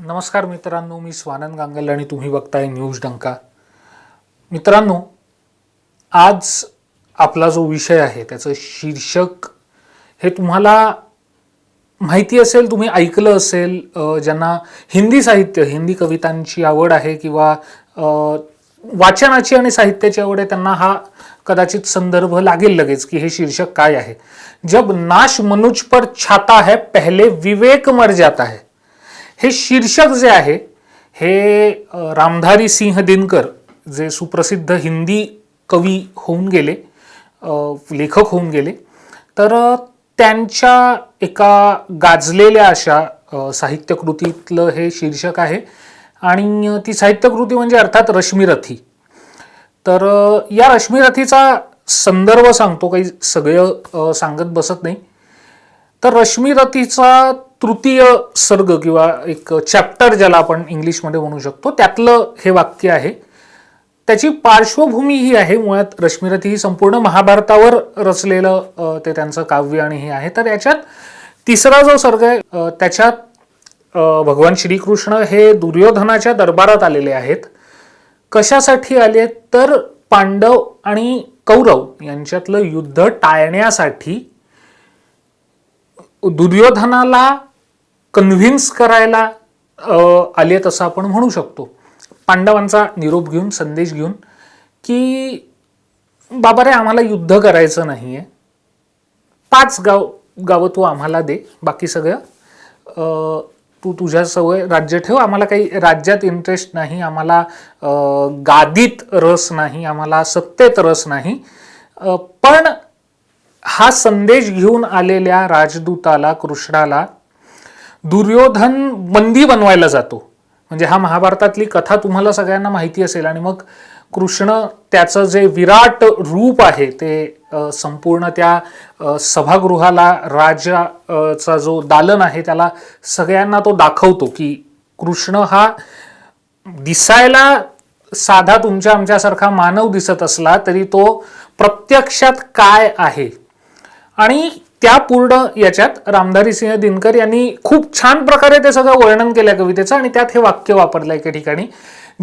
नमस्कार मित्रांनो, मी स्वानंद गांगल आणि तुम्ही बघताय न्यूज डंका. मित्रांनो, आज आपला जो विषय आहे त्याचं शीर्षक हे तुम्हाला माहिती असेल, तुम्ही ऐकलं असेल. ज्यांना हिंदी साहित्य, हिंदी कवितांची आवड आहे किंवा वाचनाची आणि साहित्याची आवड आहे, त्यांना हा कदाचित संदर्भ लागेल लगेच की हे शीर्षक काय आहे. जब नाश मनुज पर छाता है पहले विवेक मर जाता है. हे शीर्षक जे आहे हे रामधारी सिंह दिनकर, जे सुप्रसिद्ध हिंदी कवी होऊन गेले, लेखक होऊन गेले, तर त्यांच्या एका गाजलेल्या अशा साहित्यकृतीतलं हे शीर्षक आहे. आणि ती साहित्यकृती म्हणजे अर्थात रश्मिरथी. तर या रश्मिरथीचा संदर्भ सांगतो, काही सगळं सांगत बसत नाही. तर रश्मिरथीचा तृतीय सर्ग किंवा एक चॅप्टर ज्याला आपण इंग्लिशमध्ये म्हणू शकतो, त्यातलं हे वाक्य आहे. त्याची पार्श्वभूमी ही आहे, मुळात रश्मिरथी ही संपूर्ण महाभारतावर रचलेलं ते त्यांचं काव्य आणि हे आहे. तर याच्यात तिसरा जो सर्ग आहे त्याच्यात भगवान श्रीकृष्ण हे दुर्योधनाच्या दरबारात आलेले आहेत. कशासाठी आले तर पांडव आणि कौरव यांच्यातलं युद्ध टाळण्यासाठी, दुर्योधनाला कन्व्हिन्स करायला आलेत असं आपण म्हणू शकतो. पांडवांचा निरोप घेऊन, संदेश घेऊन की बाबा रे, आम्हाला युद्ध करायचं नाहीये, 5 गावं तू आम्हाला दे, बाकी सगळं तू तुझ्या सवय राज्य ठेव, आम्हाला काही राज्यात इंटरेस्ट नाही, आम्हाला गादीत रस नाही, आम्हाला सत्तेत रस नाही. पण हा संदेश घेऊन आलेल्या राजदूताला, कृष्णाला, दुर्योधन बंदी बनवायला जातो. म्हणजे हा महाभारतातली कथा तुम्हाला सगळ्यांना माहिती असेल. आणि मग कृष्ण त्याचं जे विराट रूप आहे ते संपूर्ण त्या सभागृहाला, राजाचा जो दालन आहे त्याला सगळ्यांना तो दाखवतो की कृष्ण हा दिसायला साधा तुमच्या आमच्यासारखा मानव दिसत असला तरी तो प्रत्यक्षात काय आहे. आणि त्या पूर्ण याच्यात रामधारी सिंह दिनकर यांनी खूप छान प्रकारे ते सगळं वर्णन केलं कवितेचं. आणि त्यात हे वाक्य वापरलं एके ठिकाणी,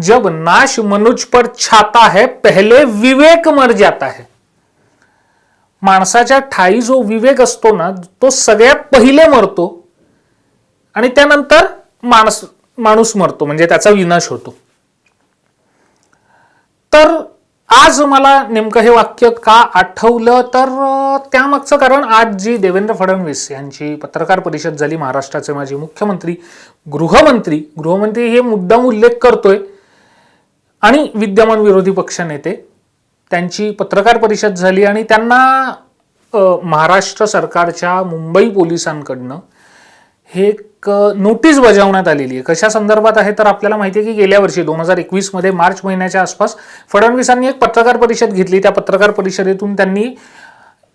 जब नाश मनुज पर छाता है पहले विवेक मर जाता है. माणसाच्या ठाई जो विवेक असतो ना, तो सगळ्यात पहिले मरतो आणि त्यानंतर माणूस मरतो, म्हणजे त्याचा विनाश होतो. तर आज मला नेमकं हे वाक्य का आठवलं तर त्यामागचं कारण, आज जी देवेंद्र फडणवीस यांची पत्रकार परिषद झाली, महाराष्ट्राचे माजी मुख्यमंत्री, गृहमंत्री हे मुद्दाम उल्लेख करतोय, आणि विद्यमान विरोधी पक्षनेते, त्यांची पत्रकार परिषद झाली आणि त्यांना महाराष्ट्र सरकारच्या मुंबई पोलिसांकडनं हे एक नोटीस बजावण्यात आलेली आहे. कशा संदर्भात आहे तर आपल्याला माहिती आहे की गेल्या वर्षी 2021 मध्ये मार्च महिन्याच्या आसपास फडणवीसांनी एक पत्रकार परिषद घेतली. त्या पत्रकार परिषदेतून त्यांनी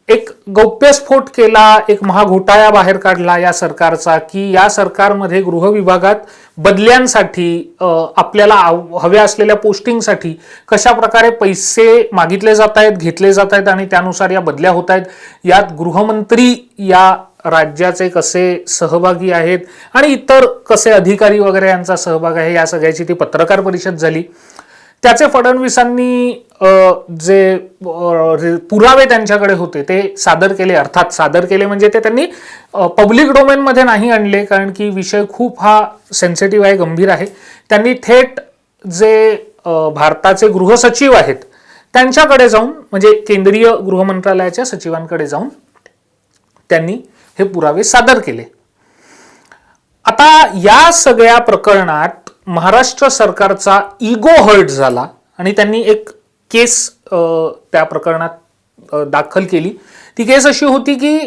एक गौप्यस्फोट केला, एक महाघोटाळा बाहेर काढला या सरकारचा, की या सरकारमध्ये गृह विभागात बदल्यांसाठी, आपल्याला हव्या असलेल्या पोस्टिंगसाठी कशा प्रकारे पैसे मागितले जात आहेत, घेतले जात आहेत आणि त्यानुसार या बदल्या होत आहेत. यात गृहमंत्री या राज्याचे कसे सहभागी आहेत आणि इतर कसे अधिकारी वगैरे यांचा सहभाग आहे, या सगळ्याची ती पत्रकार परिषद झाली. त्याचे फडणवीसांनी जे पुरावे त्यांच्याकडे होते ते सादर केले. अर्थात सादर केले म्हणजे ते त्यांनी पब्लिक डोमेनमध्ये नाही आणले, कारण की विषय खूप हा सेन्सिटिव्ह आहे, गंभीर आहे. त्यांनी थेट जे भारताचे गृहसचिव आहेत त्यांच्याकडे जाऊन, म्हणजे केंद्रीय गृहमंत्रालयाच्या सचिवांकडे जाऊन त्यांनी हे पुरावे सादर केले. आता या सगळ्या प्रकरणात महाराष्ट्र सरकारचा इगो हर्ट झाला आणि त्यांनी एक केस त्या प्रकरणात दाखल केली. ती केस अशी होती की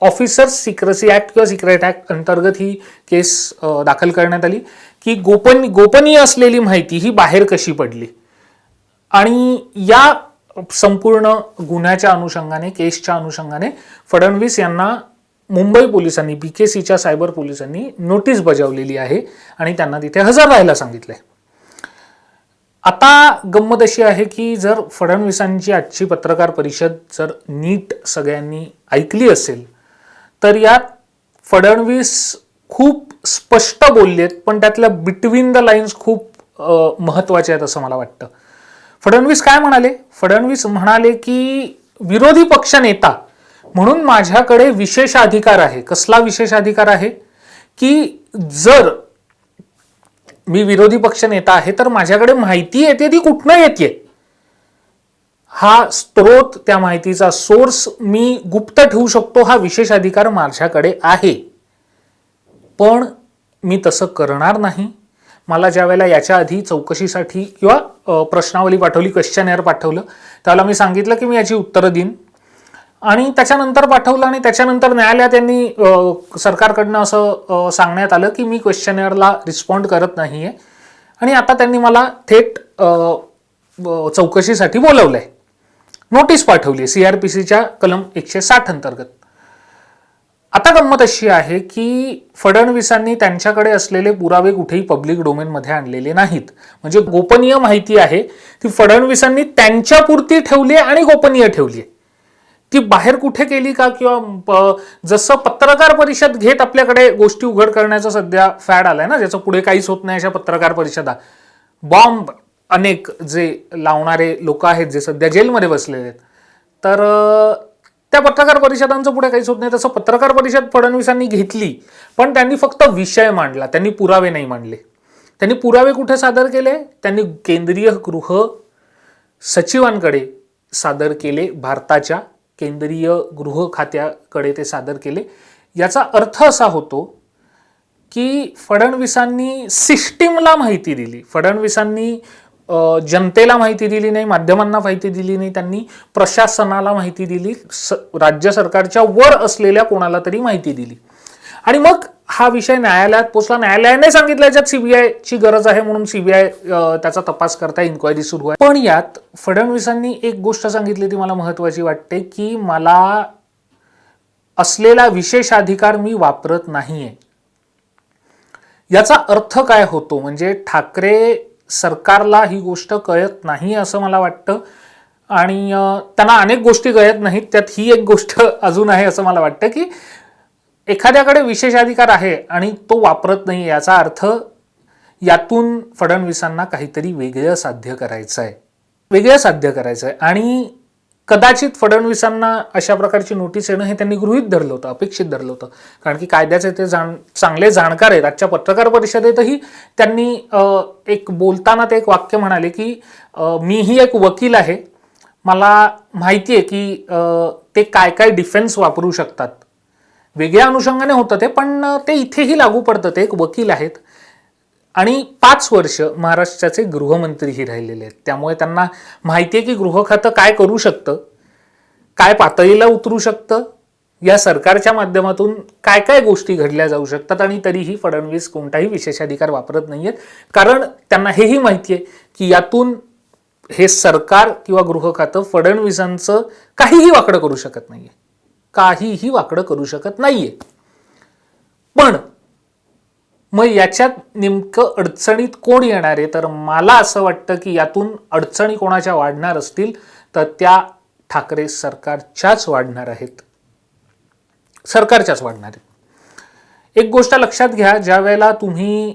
ऑफिसर्स सिक्रेसी ऍक्ट किंवा सिक्रेट ऍक्ट अंतर्गत ही केस दाखल करण्यात आली की गोपनीय असलेली माहिती ही बाहेर कशी पडली. आणि या संपूर्ण गुन्ह्याच्या अनुषंगाने, केसच्या अनुषंगाने फडणवीस यांना मुंबई पोलिसांनी, BKCच्या सायबर पोलिसांनी नोटीस बजावलेली आहे आणि त्यांना तिथे हजर राहायला सांगितलंय. आता गंमत अशी आहे की जर फडणवीसांची आजची पत्रकार परिषद जर नीट सगळ्यांनी ऐकली असेल तर यात फडणवीस खूप स्पष्ट बोललेत, पण त्यातल्या बिटवीन द लाईन्स खूप महत्वाचे आहेत असं मला वाटतं. फडणवीस काय म्हणाले? फडणवीस म्हणाले की विरोधी पक्ष नेता म्हणून माझ्याकडे विशेष अधिकार आहे. कसला विशेष अधिकार आहे? की जर मी विरोधी पक्ष नेता आहे तर माझ्याकडे माहिती येते, ती कुठनं येते, हा स्रोत, त्या माहितीचा सोर्स मी गुप्त ठेवू शकतो, हा विशेष अधिकार माझ्याकडे आहे. पण मी तसं करणार नाही. मला ज्या वेळेला याच्या आधी चौकशीसाठी किंवा प्रश्नावली पाठवली, क्वेश्चनेअर पाठवलं, त्याला मी सांगितलं की मी याची उत्तरं देईन. आणि त्याच्यानंतर पाठवलं आणि त्याच्यानंतर न्यायालयात त्यांनी सरकारकडनं असं सांगण्यात आलं की मी क्वेश्चनेअरला रिस्पॉन्ड करत नाहीये. आणि आता त्यांनी मला थेट चौकशीसाठी बोलवलंय, नोटीस पाठवली CRPCच्या कलम 160 अंतर्गत. आता गंमत अशी आहे की फडणवीसांनी त्यांच्याकडे असलेले पुरावे कुठेही पब्लिक डोमेनमध्ये आणलेले नाहीत. म्हणजे गोपनीय माहिती आहे ती फडणवीसांनी त्यांच्यापुरती ठेवली आणि गोपनीय ठेवली. ती बाहेर कुठे केली का? किंवा जसं पत्रकार परिषद घेत आपल्याकडे गोष्टी उघड करण्याचा सध्या फॅड आलाय ना, ज्याचं पुढे काहीच होत नाही, अशा पत्रकार परिषदा, बॉम्ब अनेक जे लावणारे लोक आहेत जे सध्या जेलमध्ये बसलेले आहेत, तर त्या पत्रकार परिषदांचं पुढे काहीच होत नाही. तसं पत्रकार परिषद फडणवीसांनी घेतली, पण त्यांनी फक्त विषय मांडला, त्यांनी पुरावे नाही मांडले. त्यांनी पुरावे कुठे सादर केले? त्यांनी केंद्रीय गृह सचिवांकडे सादर केले, भारताच्या केंद्रीय गृह खात्याकडे ते सादर केले. याचा अर्थ असा होतो की फडणवीसांनी सिस्टीमला माहिती दिली, फडणवीसांनी जनतेला माहिती दिली नाही, माध्यमांना माहिती दिली नाही, त्यांनी प्रशासनाला माहिती दिली, राज्य सरकारच्या वर असलेल्या कोणाला तरी माहिती दिली. आणि मग हा विषय न्यायालयात पोचला. न्यायालयाने सांगितलं याच्यात सीबीआयची गरज आहे म्हणून सीबीआय त्याचा तपास करता, इन्क्वायरी सुरू आहे. पण यात फडणवीसांनी एक गोष्ट सांगितली ती मला महत्वाची वाटते की मला असलेला विशेष अधिकार मी वापरत नाहीये. याचा अर्थ काय होतो? म्हणजे ठाकरे सरकारला ही गोष्ट कळत नाही असं मला वाटतं आणि त्यांना अनेक गोष्टी कळत नाहीत, त्यात ही एक गोष्ट अजून आहे असं मला वाटतं की एखाद्याकडे विशेष अधिकार आहे आणि तो वापरत नाही, याचा अर्थ यातून फडणवीसांना काहीतरी वेगळं साध्य करायचं आहे. आणि कदाचित फडणवीसांना अशा प्रकारची नोटीस येणं हे त्यांनी गृहीत धरलं होतं, अपेक्षित धरलं होतं, कारण की कायद्याचे ते चांगले जाणकार आहेत. आजच्या पत्रकार परिषदेतही त्यांनी एक बोलताना ते एक वाक्य म्हणाले की मीही एक वकील आहे, मला माहिती आहे की ते काय काय डिफेन्स वापरू शकतात. वेगळ्या अनुषंगाने होतं ते, पण ते इथेही लागू पडतं. ते एक वकील आहेत आणि 5 वर्ष महाराष्ट्राचे गृहमंत्रीही राहिलेले आहेत, त्यामुळे त्यांना माहिती आहे की गृह खातं काय करू शकतं, काय पातळीला उतरू शकतं, या सरकारच्या माध्यमातून काय काय गोष्टी घडल्या जाऊ शकतात. आणि तरीही फडणवीस कोणताही विशेषाधिकार वापरत नाहीयेत, कारण त्यांना हेही माहिती आहे की यातून हे सरकार किंवा गृह खातं फडणवीसांचं काहीही वाकडं करू शकत नाहीये. पण मग याच्यात नेमकं अडचणीत कोण येणार आहे? तर मला असं वाटतं की यातून अडचणी कोणाच्या वाढणार असतील तर त्या ठाकरे सरकारच्याच वाढणार आहेत. एक गोष्ट लक्षात घ्या, ज्या वेळेला तुम्ही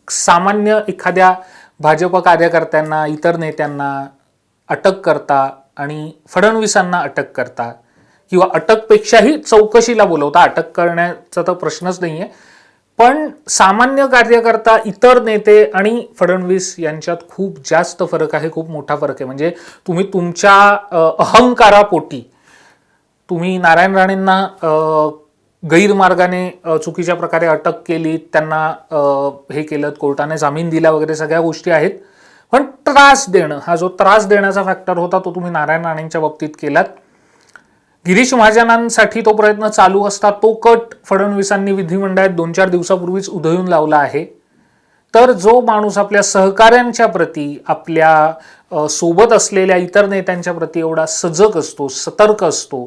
सामान्य एखाद्या भाजप कार्यकर्त्यांना, इतर नेत्यांना अटक करता आणि फडणवीसांना अटक करता किंवा अटकपेक्षाही चौकशीला बोलवता, अटक करण्याचा तर प्रश्नच नाहीये, पण सामान्य कार्यकर्ता, इतर नेते आणि फडणवीस यांच्यात खूप जास्त फरक आहे, खूप मोठा फरक आहे. म्हणजे तुम्ही तुमच्या अहंकारापोटी तुम्ही नारायण राणेंना गैरमार्गाने चुकीच्या प्रकारे अटक केली, त्यांना हे केलं, कोर्टाने जामीन दिला वगैरे सगळ्या गोष्टी आहेत. पण त्रास देणं, हा जो त्रास देण्याचा फॅक्टर होता तो तुम्ही नारायण राणेंच्या बाबतीत केलात. गिरीश महाजनांसाठी तो प्रयत्न चालू असता तो कट फडणवीसांनी विधिमंडळात 2-4 दिवसापूर्वीच उधळून लावला आहे. तर जो माणूस आपल्या सहकाऱ्यांच्या प्रती, आपल्या सोबत असलेल्या इतर नेत्यांच्या प्रती एवढा सजग असतो, सतर्क असतो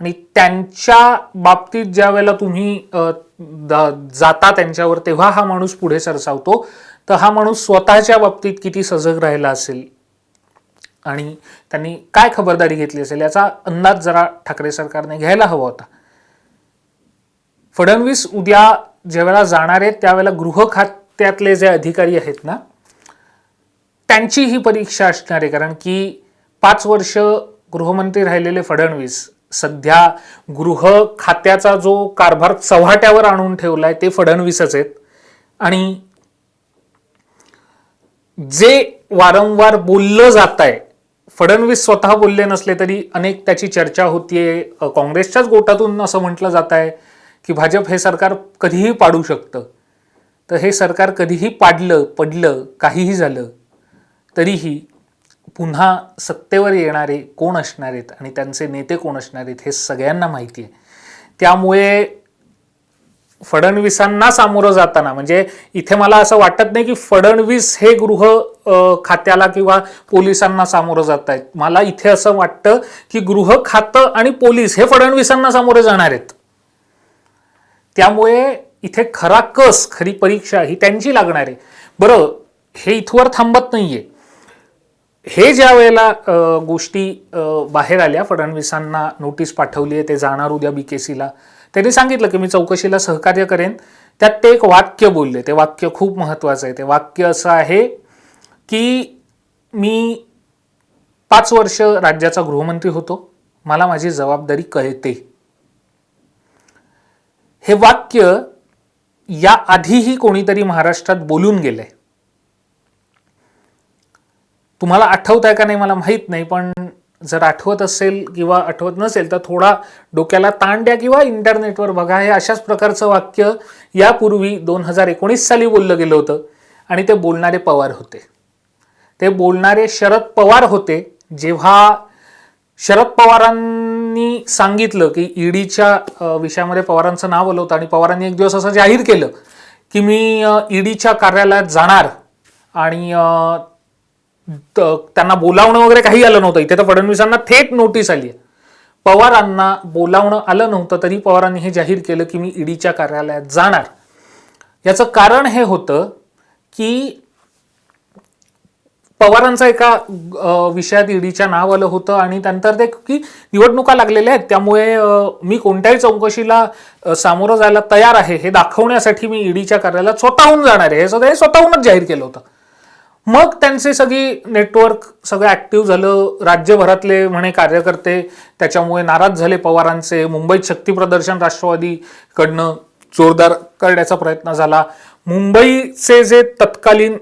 आणि त्यांच्या बाबतीत ज्या वेळेला तुम्ही जाता त्यांच्यावर, तेव्हा हा माणूस पुढे सरसावतो. तर हा माणूस स्वतःच्या बाबतीत किती सजग राहिला असेल आणि त्यांनी काय खबरदारी घेतली असेल याचा अंदाज जरा ठाकरे सरकारने घ्यायला हवा होता. फडणवीस उद्या ज्यावेळेला जाणार आहेत त्यावेळेला गृह खात्यातले जे अधिकारी आहेत ना, त्यांची ही परीक्षा असणार आहे. कारण की 5 वर्ष गृहमंत्री राहिलेले फडणवीस सध्या गृह खात्याचा जो कारभार चव्हाट्यावर आणून ठेवलाय ते फडणवीसच आहेत. आणि जे वारंवार बोललं जात आहे, फडणवीस स्वतः बोलले नसले तरी अनेक त्याची चर्चा होतीये. काँग्रेसच्याच गोटातून असं म्हटलं जात आहे की भाजप हे सरकार कधीही पाडू शकतं. तर हे सरकार कधीही पडलं काहीही झालं तरीही पुन्हा सत्तेवर येणारे कोण असणार आहेत आणि त्यांचे नेते कोण असणार आहेत हे सगळ्यांना माहिती आहे. त्यामुळे फडणवीसांना सामोरं जाताना, म्हणजे इथे मला असं वाटत नाही की फडणवीस हे गृह खात्याला किंवा पोलिसांना सामोरं जात आहेत. मला इथे असं वाटतं की गृह खातं आणि पोलीस हे फडणवीसांना सामोरे जाणार आहेत. त्यामुळे इथे खरी परीक्षा ही त्यांची लागणार आहे. बरं, हे इथवर थांबत नाहीये. हे ज्या वेळेला गोष्टी बाहेर आल्या, फडणवीसांना नोटीस पाठवली आहे, ते जाणार उद्या BKCला, त्यांनी सांगितलं की मी चौकशीला सहकार्य करेन. त्यात ते एक वाक्य बोलले, ते वाक्य खूप महत्वाचं आहे. ते वाक्य असं आहे की मी 5 वर्ष राज्याचा गृहमंत्री होतो, मला माझी जबाबदारी कळते. हे वाक्य या आधीही कोणीतरी महाराष्ट्रात बोलून गेलंय. तुम्हाला आठवत आहे का नाही मला माहित नाही, पण जर आठवत असेल किंवा आठवत नसेल तर थोडा डोक्याला ताण द्या किंवा इंटरनेटवर बघा. हे अशाच प्रकारचं वाक्य यापूर्वी 2019 साली बोललं गेलं होतं आणि ते बोलणारे पवार होते. ते बोलणारे शरद पवार होते. जेव्हा शरद पवारांनी सांगितलं की ईडीच्या विषयामध्ये पवारांचं नाव आलं होतं आणि पवारांनी एक दिवस असं जाहीर केलं की मी ईडीच्या कार्यालयात जाणार, आणि त्यांना बोलावणं वगैरे काही आलं नव्हतं. इथे तर फडणवीसांना थेट नोटीस आली आहे. पवारांना बोलावणं आलं नव्हतं तरी पवारांनी हे जाहीर केलं की मी ईडीच्या कार्यालयात जाणार. याचं कारण हे होतं की पवारांचा एका विषयात ईडीच्या नाव आलं होतं आणि त्यानंतर ते की निवडणुका लागलेल्या आहेत, त्यामुळे मी कोणत्याही चौकशीला सामोरं जायला तयार आहे हे दाखवण्यासाठी मी ईडीच्या कार्यालयात स्वतःहून जाणार आहे, हे सगळं स्वतःहूनच जाहीर केलं होतं. मग त्यांचे सगळी नेटवर्क सगळं ऍक्टिव्ह झालं. राज्यभरातले म्हणे कार्यकर्ते त्याच्यामुळे नाराज झाले पवारांचे. मुंबईत शक्ती प्रदर्शन राष्ट्रवादीकडनं जोरदार करण्याचा प्रयत्न झाला. मुंबईचे जे तत्कालीन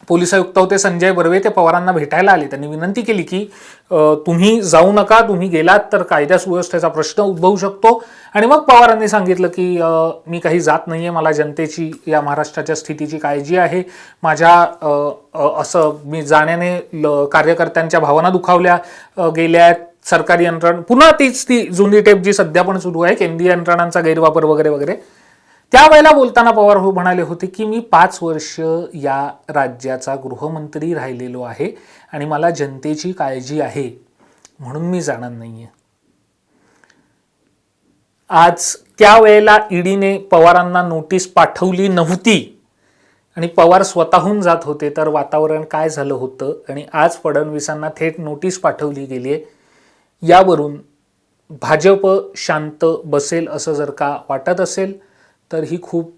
पोलीस आयुक्त होते संजय बर्वे, ते पवारांना भेटायला आले. त्यांनी विनंती केली की तुम्ही जाऊ नका, तुम्ही गेलात तर कायदा सुव्यवस्थेचा प्रश्न उद्भवू शकतो. आणि मग पवारांनी सांगितलं की मी काही जात नाहीये, मला जनतेची या महाराष्ट्राच्या स्थितीची काळजी आहे. माझ्या असं मी जाण्याने कार्यकर्त्यांच्या भावना दुखावल्या गेल्या आहेत. सरकारी यंत्रणा पुन्हा ती जुनी टेप जी सध्या पण सुरू आहे, केंद्रीय यंत्रणांचा गैरवापर वगैरे वगैरे. त्यावेळेला बोलताना पवार म्हणाले होते की मी 5 वर्ष या राज्याचा गृहमंत्री राहिलेलो आहे आणि मला जनतेची काळजी आहे म्हणून मी जाणार नाहीये. आज त्यावेळेला ईडीने पवारांना नोटीस पाठवली नव्हती आणि पवार स्वतःहून जात होते तर वातावरण काय झालं होतं, आणि आज फडणवीसांना थेट नोटीस पाठवली गेली आहे. यावरून भाजप शांत बसेल असं जर का वाटत असेल तर ही खूप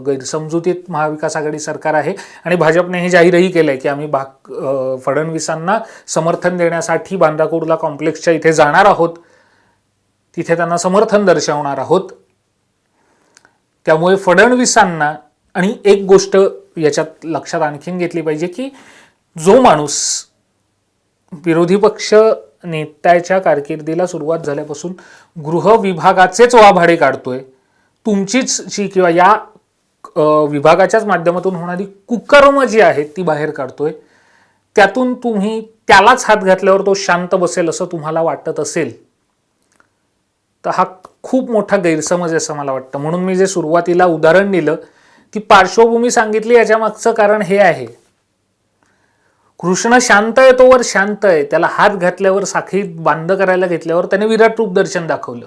गैरसमजुतीत महाविकास आघाडी सरकार आहे. आणि भाजपने हे जाहीरही केलंय की आम्ही फडणवीसांना समर्थन देण्यासाठी बांद्रा कुर्ला कॉम्प्लेक्सच्या इथे जाणार आहोत, तिथे त्यांना समर्थन दर्शवणार आहोत. त्यामुळे फडणवीसांना, आणि एक गोष्ट याच्यात लक्षात आणखीन घेतली पाहिजे की जो माणूस विरोधी पक्ष नेत्याच्या कारकिर्दीला सुरुवात झाल्यापासून गृह विभागाचेच वाभाडे काढतोय, तुमचीच जी किंवा या विभागाच्याच माध्यमातून होणारी कुकर्म जी आहेत ती बाहेर काढतोय, त्यातून तुम्ही त्यालाच हात घातल्यावर तो शांत बसेल असं तुम्हाला वाटत असेल तर हा खूप मोठा गैरसमज असं मला वाटतं. म्हणून मी जे सुरुवातीला उदाहरण दिलं, ती पार्श्वभूमी सांगितली, याच्या मागचं कारण हे आहे. कृष्ण शांत आहे तोवर शांत आहे, त्याला हात घातल्यावर, साखळीत बांध करायला घेतल्यावर त्याने विराट रूप दर्शन दाखवलं.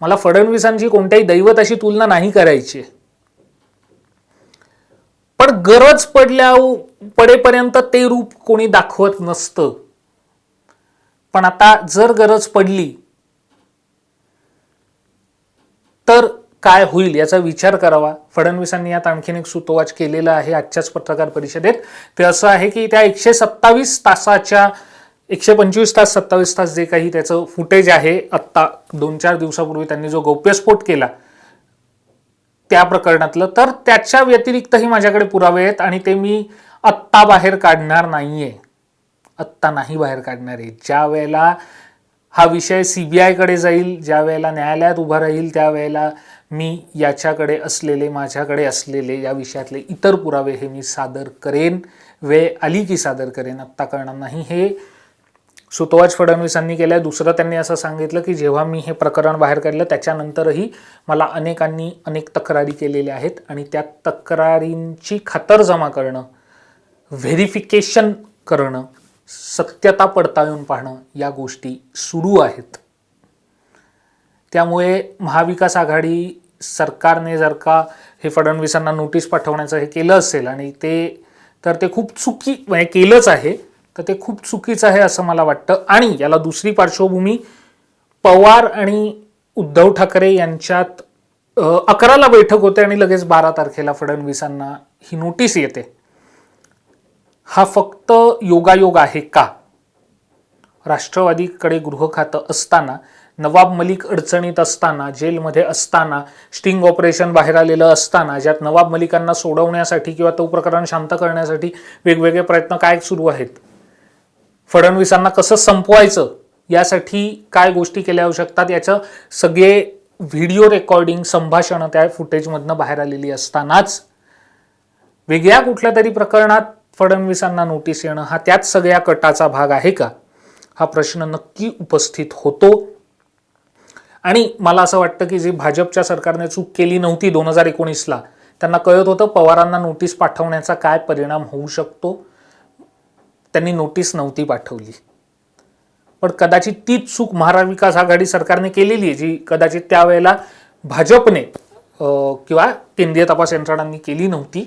मला फडणवीसांची कोणत्याही दैवत अशी तुलना नाही करायची, पण गरज पडेपर्यंत ते रूप कोणी दाखवत नसतं. पण आता जर गरज पडली तर काय होईल याचा विचार करावा. फडणवीसांनी यात आणखीन एक सूतोवाच केलेला आहे आजच्याच पत्रकार परिषदेत. ते असं आहे की त्या 127 तासाच्या 125 तास 27 तास जे काही त्याचं फुटेज आहे, आत्ता 2-4 दिवसापूर्वी त्यांनी जो गौप्यस्फोट केला त्या प्रकरणातलं, तर त्याच्या व्यतिरिक्तही माझ्याकडे पुरावे आहेत आणि ते मी आत्ता बाहेर काढणार नाहीये. आत्ता नाही बाहेर काढणार आहे. ज्या वेळेला हा विषय CBI कडे जाईल, ज्या वेळेला न्यायालयात उभा राहील, त्यावेळेला मी याच्याकडे असलेले, माझ्याकडे असलेले या विषयातले इतर पुरावे हे मी सादर करेन. वेळ आली की सादर करेन, आत्ता करणार नाही. हे सूतोवाच फडणवीसांनी केलं. दुसरं त्यांनी असं सांगितलं की जेव्हा मी हे प्रकरण बाहेर काढलं त्याच्यानंतरही मला अनेकांनी अनेक तक्रारी केलेल्या आहेत आणि त्या तक्रारींची खातरजमा करणं, व्हेरिफिकेशन करणं, सत्यता पडताळून पाहणं या गोष्टी सुरू आहेत. त्यामुळे महाविकास आघाडी सरकारने जर का हे फडणवीसांना नोटीस पाठवण्याचं हे केलं असेल आणि ते खूप म्हणजे केलंच आहे, तर ते खूप चुकीचं आहे असं मला वाटतं. आणि याला दुसरी पार्श्वभूमी, पवार आणि उद्धव ठाकरे यांच्यात 11ला बैठक होते आणि लगेच 12 तारखेला फडणवीसांना ही नोटीस येते. हा फक्त योगायोग आहे का? राष्ट्रवादीकडे गृह खातं असताना, नवाब मलिक अडचणीत असताना, जेलमध्ये असताना, स्टिंग ऑपरेशन बाहेर आलेलं असताना, ज्यात नवाब मलिकांना सोडवण्यासाठी किंवा तो प्रकरण शांत करण्यासाठी वेगवेगळे प्रयत्न काय सुरू आहेत, फडणवीसांना कसं संपवायचं यासाठी काय गोष्टी केल्या जाऊ शकतात, याचं सगळे व्हिडिओ रेकॉर्डिंग, संभाषणं त्या फुटेजमधनं बाहेर आलेली असतानाच वेगळ्या कुठल्या तरी प्रकरणात फडणवीसांना नोटीस येणं हा त्याच सगळ्या कटाचा भाग आहे का, हा प्रश्न नक्की उपस्थित होतो. आणि मला असं वाटतं की जी भाजपच्या सरकारने चूक केली नव्हती 2019ला, त्यांना कळत होतं पवारांना नोटीस पाठवण्याचा काय परिणाम होऊ शकतो, त्यांनी नोटीस नव्हती पाठवली. पण कदाचित तीच चूक महाविकास आघाडी सरकारने केलेली आहे, जी कदाचित त्यावेळेला भाजपने किंवा केंद्रीय तपास यंत्रणांनी केली नव्हती,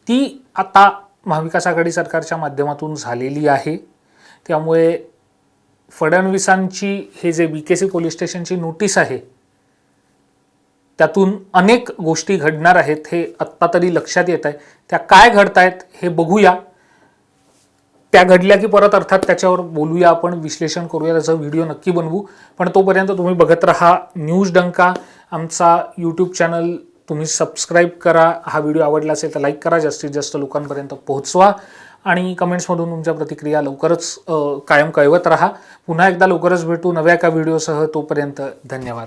ती आता महाविकास आघाडी सरकारच्या माध्यमातून झालेली आहे. त्यामुळे फडणवीसांची हे जे BKC पोलीस स्टेशनची नोटीस आहे त्यातून अनेक गोष्टी घडणार आहेत हे आत्ता तरी लक्षात येत आहे. त्या काय घडतायत हे बघूया. त्या घडल्या की परत अर्थात त्याच्यावर बोलूया, आपण विश्लेषण करूया, त्याचा व्हिडिओ नक्की बनवू. पण तोपर्यंत तुम्ही बघत राहा न्यूज डंका, आमचा YouTube चॅनल तुम्ही सबस्क्राईब करा. हा व्हिडिओ आवडला असेल तर लाईक करा, जास्तीत जास्त लोकांपर्यंत पोहोचवा आणि कमेंट्समधून तुमच्या प्रतिक्रिया लवकरच कायम कळवत राहा. पुन्हा एकदा लवकरच भेटू नव्या एका व्हिडिओसह. तोपर्यंत धन्यवाद.